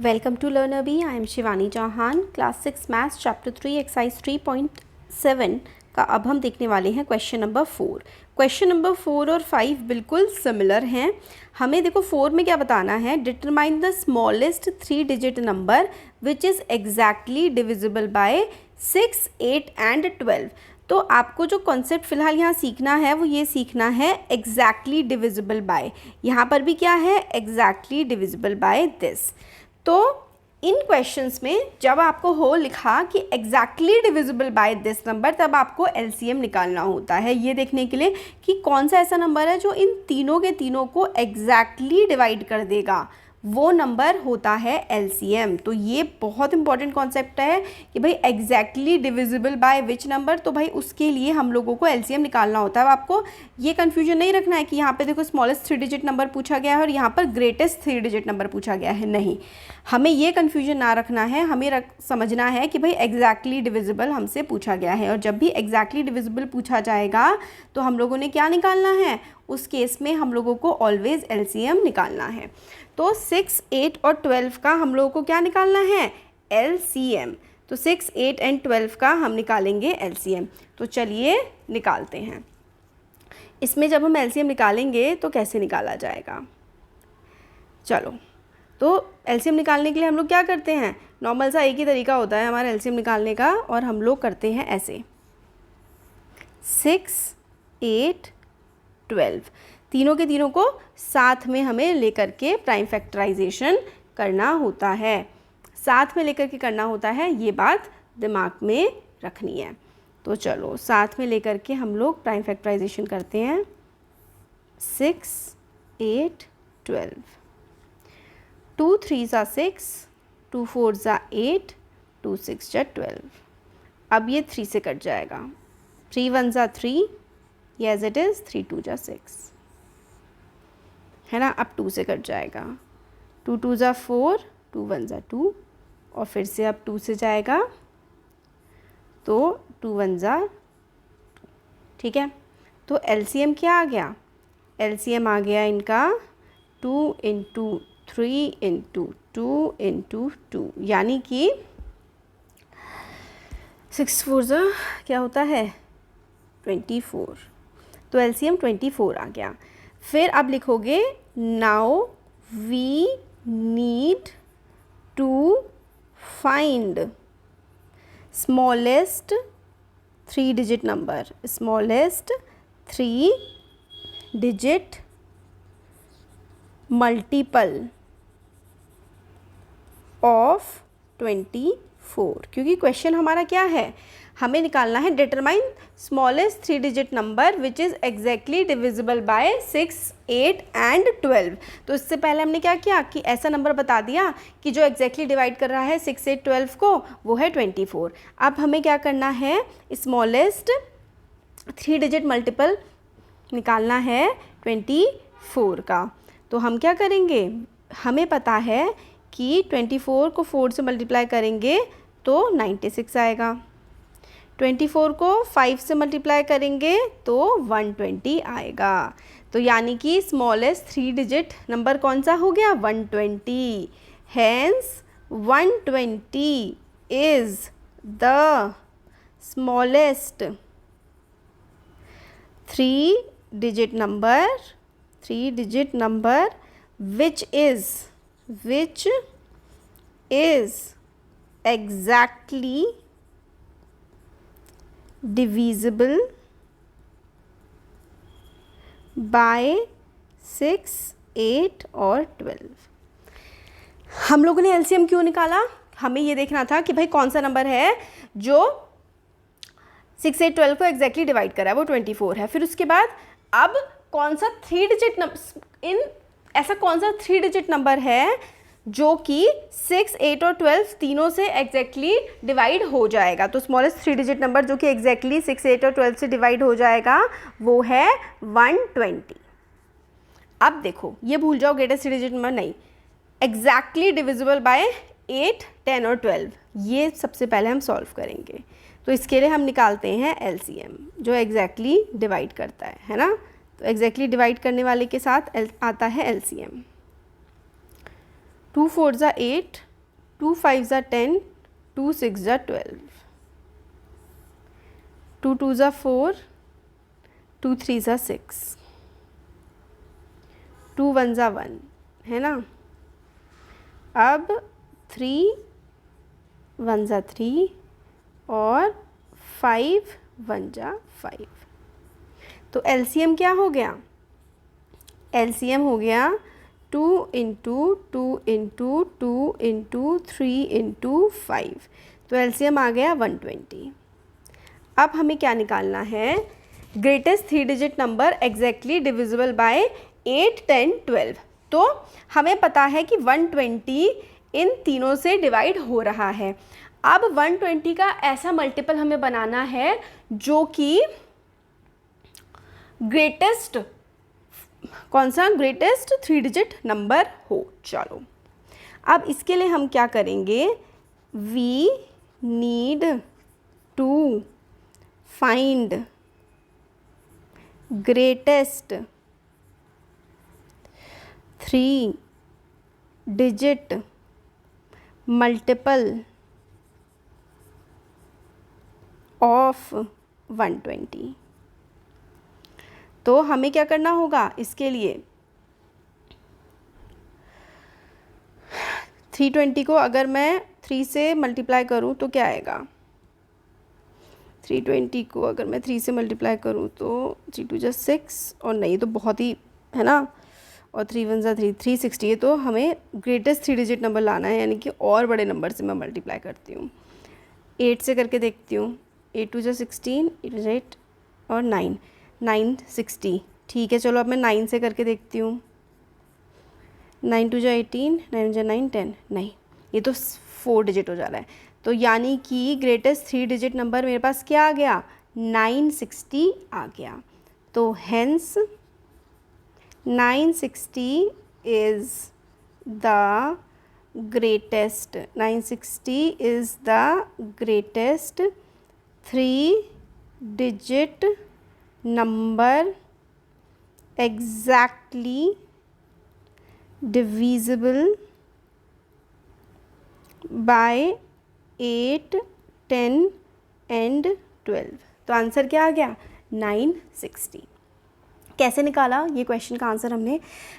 Welcome to LearnerBee. I am Shivani Chauhan. Class 6 maths chapter 3 exercise 3.7 का अब हम देखने वाले हैं क्वेश्चन नंबर 4. क्वेश्चन नंबर 4 और 5 बिल्कुल सिमिलर हैं. हमें देखो 4 में क्या बताना है, determine the smallest 3 digit number which is exactly divisible by 6, 8 and 12. तो आपको जो कॉन्सेप्ट फ़िलहाल यहाँ सीखना है वो ये सीखना है एग्जैक्टली डिविजिबल बाय. यहाँ पर भी क्या है, एग्जैक्टली डिविजिबल बाय दिस. तो इन क्वेश्चंस में जब आपको हो लिखा कि exactly divisible by this number, तब आपको एलसीएम निकालना होता है ये देखने के लिए कि कौन सा ऐसा नंबर है जो इन तीनों के तीनों को एग्जैक्टली डिवाइड कर देगा. वो नंबर होता है एलसीएम. तो ये बहुत इंपॉर्टेंट कॉन्सेप्ट है कि भाई exactly divisible by which number, तो भाई उसके लिए हम लोगों को एलसीएम निकालना होता है. आपको ये कन्फ्यूजन नहीं रखना है कि यहाँ पे देखो स्मॉलेस्ट 3 डिजिट नंबर पूछा गया है और यहाँ पर ग्रेटेस्ट 3 डिजिट नंबर पूछा गया है. नहीं, हमें ये कन्फ्यूजन ना रखना है. हमें समझना है कि भाई एग्जैक्टली डिविजिबल हमसे पूछा गया है, और जब भी एग्जैक्टली डिविजिबल पूछा जाएगा तो हम लोगों ने क्या निकालना है, उस केस में हम लोगों को ऑलवेज एलसीएम निकालना है. तो 6, 8 और 12 का हम लोगों को क्या निकालना है, एलसीएम. तो 6, 8 एंड 12 का हम निकालेंगे एलसीएम. तो चलिए निकालते हैं. इसमें जब हम एलसीएम निकालेंगे तो कैसे निकाला जाएगा, चलो. तो एलसीएम निकालने के लिए हम लोग क्या करते हैं, नॉर्मल सा एक ही तरीका होता है हमारा एलसीएम निकालने का, और हम लोग करते हैं ऐसे 6, 8, 12 तीनों के तीनों को साथ में हमें लेकर के प्राइम फैक्टराइजेशन करना होता है. साथ में लेकर के करना होता है, ये बात दिमाग में रखनी है. तो चलो साथ में लेकर के हम लोग प्राइम फैक्टराइजेशन करते हैं. 6, 8, 12. 2 3s are 6, 2 4s are 8, 2 6s are 12. अब ये 3 से कट जाएगा. 3 1s are 3, yes it is. 3 2s are 6 है ना. अब 2 से कट जाएगा. 2 2s are 4, 2 1s are 2, और फिर से अब 2 से जाएगा तो 2 1s are 2. ठीक है. तो एलसीएम क्या आ गया, एलसीएम आ गया इनका 2 इंटू 3 इंटू 2 इंटू 2, यानी कि 6 4 क्या होता है, 24. तो एलसीएम 24 आ गया. फिर अब लिखोगे now we need to find smallest 3 digit number, smallest 3 digit multiple of 24. क्योंकि क्वेश्चन हमारा क्या है, हमें निकालना है determine smallest 3 digit number which is exactly divisible by 6, 8 and 12. तो इससे पहले हमने क्या किया कि ऐसा नंबर बता दिया कि जो एग्जैक्टली डिवाइड कर रहा है 6, 8, 12 को, वो है 24. अब हमें क्या करना है, स्मॉलेस्ट 3 डिजिट मल्टीपल निकालना है 24 का. तो हम क्या करेंगे, हमें पता है कि 24 को 4 से मल्टीप्लाई करेंगे तो 96 आएगा. 24 को 5 से मल्टीप्लाई करेंगे तो 120 आएगा. तो यानी कि स्मॉलेस्ट 3 डिजिट नंबर कौन सा हो गया, 120. Hence 120 is the smallest 3 digit number which is exactly divisible by 6, 8 और 12. हम लोगों ने एलसीएम क्यों निकाला, हमें ये देखना था कि भाई कौन सा नंबर है जो 6, 8, 12 को एग्जैक्टली डिवाइड करा है, वो 24 है. फिर उसके बाद अब कौन सा 3 डिजिट ऐसा कौन सा 3 डिजिट नंबर है जो कि 6, 8 और 12 तीनों से एग्जैक्टली डिवाइड हो जाएगा. तो स्मॉलेस्ट 3 डिजिट नंबर जो कि एग्जैक्टली 6, 8 और 12 से डिवाइड हो जाएगा वो है 120. अब देखो ये भूल जाओ, ग्रेटेस्ट 3 डिजिट नंबर नहीं, एग्जैक्टली डिविजिबल बाय 8, 10 और 12, ये सबसे पहले हम सॉल्व करेंगे. तो इसके लिए हम निकालते हैं एलसीएम जो एग्जैक्टली डिवाइड करता है ना. तो एग्जैक्टली डिवाइड करने वाले के साथ आता है एलसीएम। 2 4 ज़ा 8, 2 5 ज़ा 10, 2 6 ज़ा 12, 2 2 ज़ा 4, 2 3 ज़ा 6, 2 1 ज़ा 1, है ना। अब 3 1 ज़ा 3 और 5 1 ज़ा 5। तो एलसीएम क्या हो गया? एलसीएम हो गया 2 इंटू 2 इंटू 2 इंटू 3 इंटू 5। तो एलसीएम आ गया 120। अब हमें क्या निकालना है? Greatest 3 digit number exactly divisible bye 8 10 12। तो हमें पता है कि 120 इन तीनों से डिवाइड हो रहा है। अब 120 का ऐसा मल्टीपल हमें बनाना है जो कि ग्रेटेस्ट, कौन सा? ग्रेटेस्ट 3 डिजिट नंबर हो। चलो अब इसके लिए हम क्या करेंगे? We need to find greatest 3 digit multiple of 120। तो हमें क्या करना होगा इसके लिए? 320 को अगर मैं 3 से मल्टीप्लाई करूँ तो क्या आएगा? 320 को अगर मैं 3 से मल्टीप्लाई करूँ तो 3 2 जा 6, और नहीं तो बहुत ही, है ना, और 3 1 जा 3, 360 है। तो हमें ग्रेटेस्ट 3 डिजिट नंबर लाना है, यानी कि और बड़े नंबर से मैं मल्टीप्लाई करती हूँ। 8 से करके देखती हूँ। 8 2 जा 16, 8 जा 8 और 9 960। ठीक है, चलो अब मैं 9 से करके देखती हूँ। 9 2 जा 18, 9 जा 9 10, नहीं, ये तो 4 डिजिट हो जा रहा है। तो यानी कि ग्रेटेस्ट 3 डिजिट नंबर मेरे पास क्या आ गया? 960 आ गया। तो hence 960 is the greatest, 960 is the greatest 3 digit number exactly divisible by 8 10 and 12। तो आंसर क्या आ गया? 960। कैसे निकाला ये क्वेश्चन का आंसर?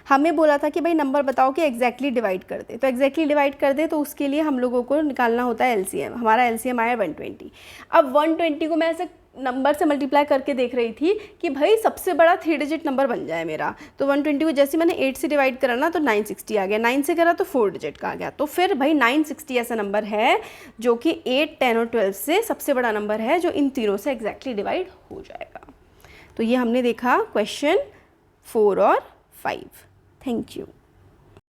हमें बोला था कि भाई नंबर बताओ कि एग्जैक्टली डिवाइड कर दे। तो एग्जैक्टली डिवाइड कर दे तो उसके लिए हम लोगों को निकालना होता है एलसीएम। हमारा एलसीएम आया 120। अब 120 को मैं ऐसे नंबर से मल्टीप्लाई करके देख रही थी कि भाई सबसे बड़ा 3 डिजिट नंबर बन जाए मेरा। तो 120 को जैसे मैंने 8 से डिवाइड करा ना तो 960 आ गया, 9 से करा तो 4 डिजिट का आ गया। तो फिर भाई 960 ऐसा नंबर है जो कि 8 10 और 12 से सबसे बड़ा नंबर है, जो इन तीनों से एग्जैक्टली डिवाइड हो जाएगा। तो ये हमने देखा क्वेश्चन 4 और 5। Thank you.